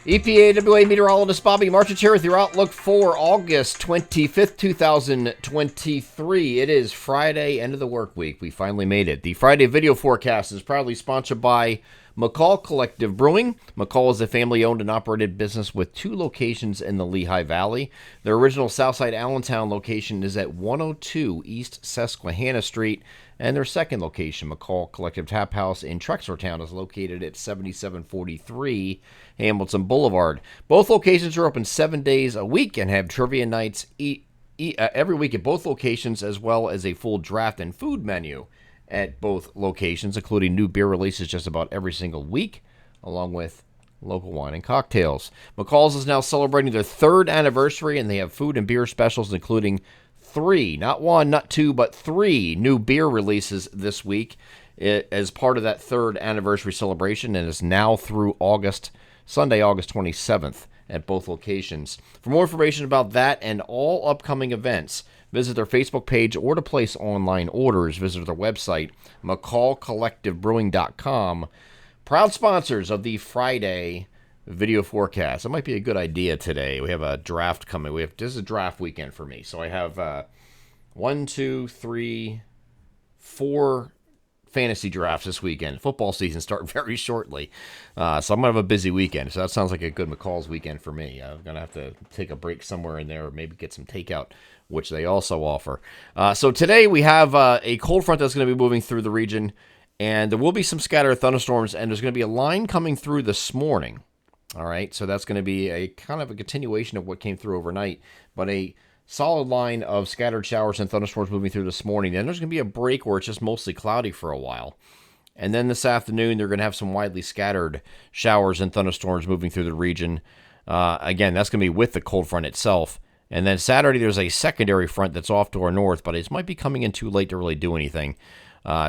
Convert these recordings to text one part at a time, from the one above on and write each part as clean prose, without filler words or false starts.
EPAWA meteorologist Bobby Marchich here with your outlook for August 25th, 2023. It is Friday, end of the work week. We finally made it. The Friday video forecast is proudly sponsored by McCall Collective Brewing. McCall is a family-owned and operated business with 2 locations in the Lehigh Valley. Their original Southside Allentown location is at 102 East Susquehanna Street, and their second location, McCall Collective Tap House in Trexlertown, is located at 7743 Hamilton Boulevard. Both locations are open 7 days a week and have trivia nights every week at both locations, as well as a full draft and food menu at both locations, including new beer releases just about every single week, along with local wine and cocktails. McCall's is now celebrating their 3rd anniversary, and they have food and beer specials, including 3, not 1, not 2, but 3 new beer releases this week as part of that 3rd anniversary celebration, and is now through Sunday, August 27th at both locations. For more information about that and all upcoming events, visit their Facebook page, or to place online orders, visit their website, mccallcollectivebrewing.com. Proud sponsors of the Friday video forecast. That might be a good idea today. We have a draft coming. This is a draft weekend for me. So I have 1, 2, 3, 4 fantasy drafts this weekend. Football season starts very shortly. So I'm going to have a busy weekend. So that sounds like a good McCall's weekend for me. I'm going to have to take a break somewhere in there, or maybe get some takeout, which they also offer. So today we have a cold front that's going to be moving through the region, and there will be some scattered thunderstorms, and there's going to be a line coming through this morning. All right, so that's going to be a kind of a continuation of what came through overnight, but a solid line of scattered showers and thunderstorms moving through this morning. Then there's going to be a break where it's just mostly cloudy for a while. And then this afternoon, they're going to have some widely scattered showers and thunderstorms moving through the region. Again, that's going to be with the cold front itself. And then Saturday, there's a secondary front that's off to our north, but it might be coming in too late to really do anything.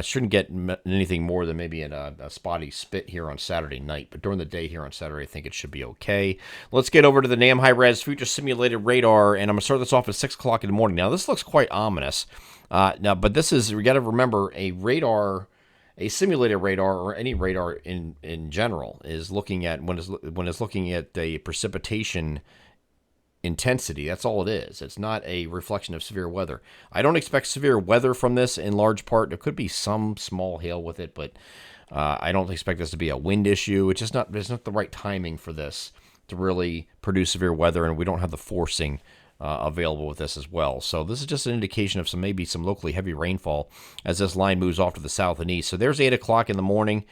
Shouldn't get anything more than maybe a spotty spit here on Saturday night. But during the day here on Saturday, I think it should be okay. Let's get over to the NAM High-Res Future Simulated Radar, and I'm going to start this off at 6 o'clock in the morning. Now, this looks quite ominous. But this is, we got to remember, a simulated radar, or any radar in general, is looking at, when it's looking at the precipitation intensity. That's all it is. It's not a reflection of severe weather. I don't expect severe weather from this in large part. There could be some small hail with it, but I don't expect this to be a wind issue. It's just not, there's not the right timing for this to really produce severe weather, and we don't have the forcing available with this as well. So this is just an indication of maybe some locally heavy rainfall as this line moves off to the south and east. So there's 8 o'clock in the morning.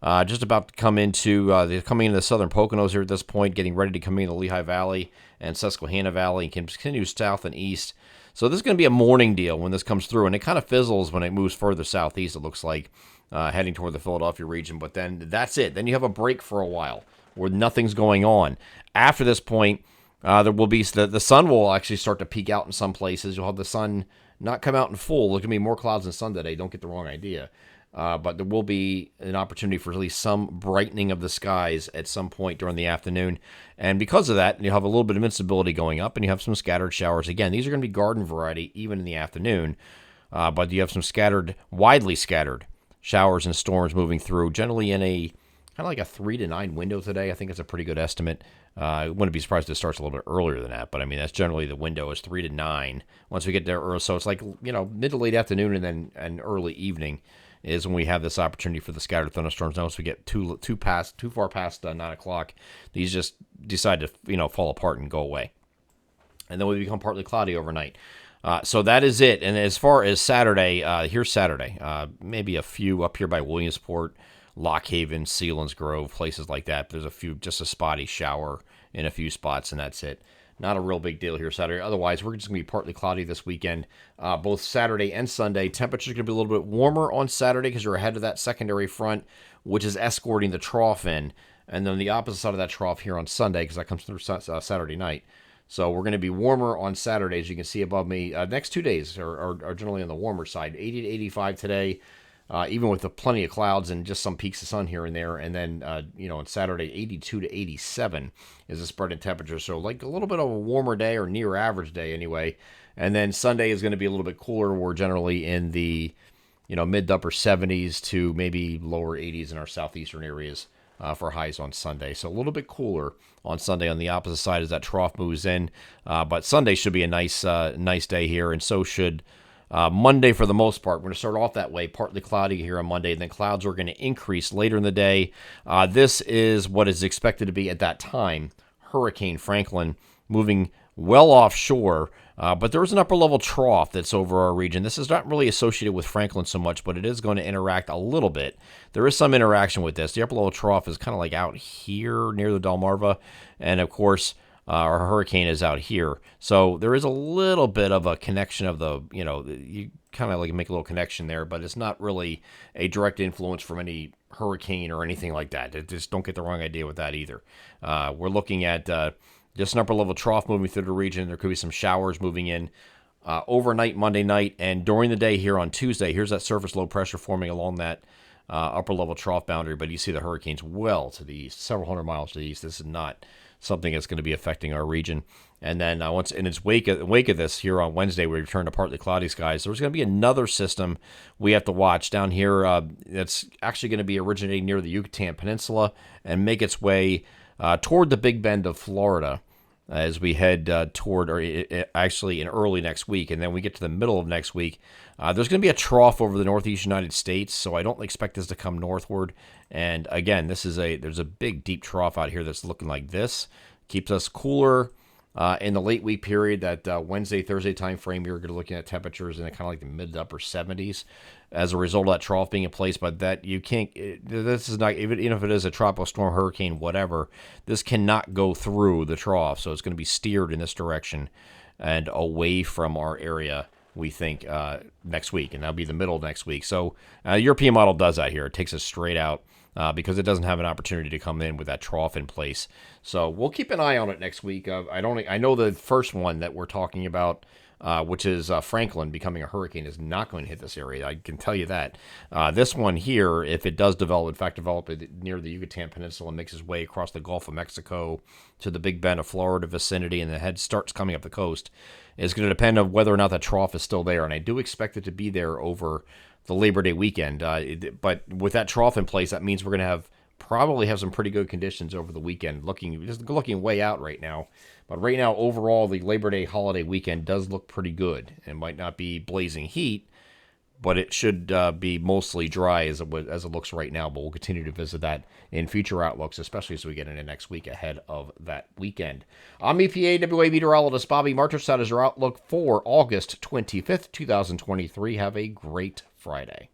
Just about to come into, they're coming into the southern Poconos here at this point, getting ready to come into the Lehigh Valley and Susquehanna Valley, and continues south and east. So this is going to be a morning deal when this comes through, and it kind of fizzles when it moves further southeast, it looks like, heading toward the Philadelphia region. But then that's it. Then you have a break for a while where nothing's going on. After this point, there will be, the sun will actually start to peek out in some places. You'll have the sun not come out in full. There's going to be more clouds than sun today. Don't get the wrong idea. But there will be an opportunity for at least some brightening of the skies at some point during the afternoon. And because of that, you'll have a little bit of instability going up, and you have some scattered showers. Again, these are going to be garden variety even in the afternoon. But you have some widely scattered showers and storms moving through, generally in a kind of like a 3 to 9 window today. I think it's a pretty good estimate. I wouldn't be surprised if it starts a little bit earlier than that, but I mean, that's generally the window is 3 to 9 once we get there early. So it's like, mid to late afternoon and early evening is when we have this opportunity for the scattered thunderstorms. Now, once we get too far past 9 o'clock, these just decide to fall apart and go away, and then we become partly cloudy overnight. So that is it. And as far as Saturday, here's Saturday. Maybe a few up here by Williamsport, Lock Haven, Sealands Grove, places like that. There's just a spotty shower in a few spots, and that's it. Not a real big deal here Saturday. Otherwise, we're just going to be partly cloudy this weekend, both Saturday and Sunday. Temperatures are going to be a little bit warmer on Saturday because you're ahead of that secondary front, which is escorting the trough in. And then the opposite side of that trough here on Sunday, because that comes through Saturday night. So we're going to be warmer on Saturday, as you can see above me. Next 2 days are generally on the warmer side. 80 to 85 today, even with plenty of clouds and just some peaks of sun here and there. And then, on Saturday, 82 to 87 is the spread in temperature. So like a little bit of a warmer day, or near average day anyway. And then Sunday is going to be a little bit cooler. We're generally in the, mid to upper 70s to maybe lower 80s in our southeastern areas for highs on Sunday. So a little bit cooler on Sunday on the opposite side as that trough moves in. But Sunday should be a nice day here, and so should Monday for the most part. We're going to start off that way, partly cloudy here on Monday, and then clouds are going to increase later in the day. This is what is expected to be at that time Hurricane Franklin moving well offshore, but there is an upper level trough that's over our region. This is not really associated with Franklin so much, but it is going to interact a little bit. There is some interaction with this. The upper level trough is kind of like out here near the Delmarva, and of course, our hurricane is out here. So there is a little bit of a connection of you kind of like make a little connection there, but it's not really a direct influence from any hurricane or anything like that. Just don't get the wrong idea with that either. We're looking at just an upper level trough moving through the region. There could be some showers moving in overnight Monday night, and during the day here on Tuesday. Here's that surface low pressure forming along that upper level trough boundary, but you see the hurricane's well to the east, several hundred miles to the east. This is not something that's going to be affecting our region. And then once in its wake of this here on Wednesday, we return to partly cloudy skies. There's going to be another system we have to watch down here that's actually going to be originating near the Yucatan Peninsula and make its way toward the Big Bend of Florida as we head toward, or actually in early next week. And then we get to the middle of next week. There's going to be a trough over the northeast United States, so I don't expect this to come northward. And again, there's a big deep trough out here that's looking like this. Keeps us cooler in the late week period. That Wednesday, Thursday time frame, you're going to be looking at temperatures in kind of like the mid to upper 70s as a result of that trough being in place. But that you can't. This is not even if it is a tropical storm, hurricane, whatever. This cannot go through the trough, so it's going to be steered in this direction and away from our area, we think, next week, and that'll be the middle of next week. So European model does that here. It takes us straight out because it doesn't have an opportunity to come in with that trough in place. So we'll keep an eye on it next week. I know the first one that we're talking about, which is Franklin becoming a hurricane, is not going to hit this area. I can tell you that. This one here, if it does develop, in fact, develop near the Yucatan Peninsula and makes its way across the Gulf of Mexico to the Big Bend of Florida vicinity, and the head starts coming up the coast, is going to depend on whether or not that trough is still there. And I do expect it to be there over the Labor Day weekend. But with that trough in place, that means we're going to probably have some pretty good conditions over the weekend. Looking way out right now. But right now, overall, the Labor Day holiday weekend does look pretty good. It might not be blazing heat, but it should be mostly dry as it looks right now. But we'll continue to visit that in future outlooks, especially as we get into next week ahead of that weekend. I'm EPAWA meteorologist Bobby Marchers. That is your outlook for August 25th, 2023. Have a great Friday.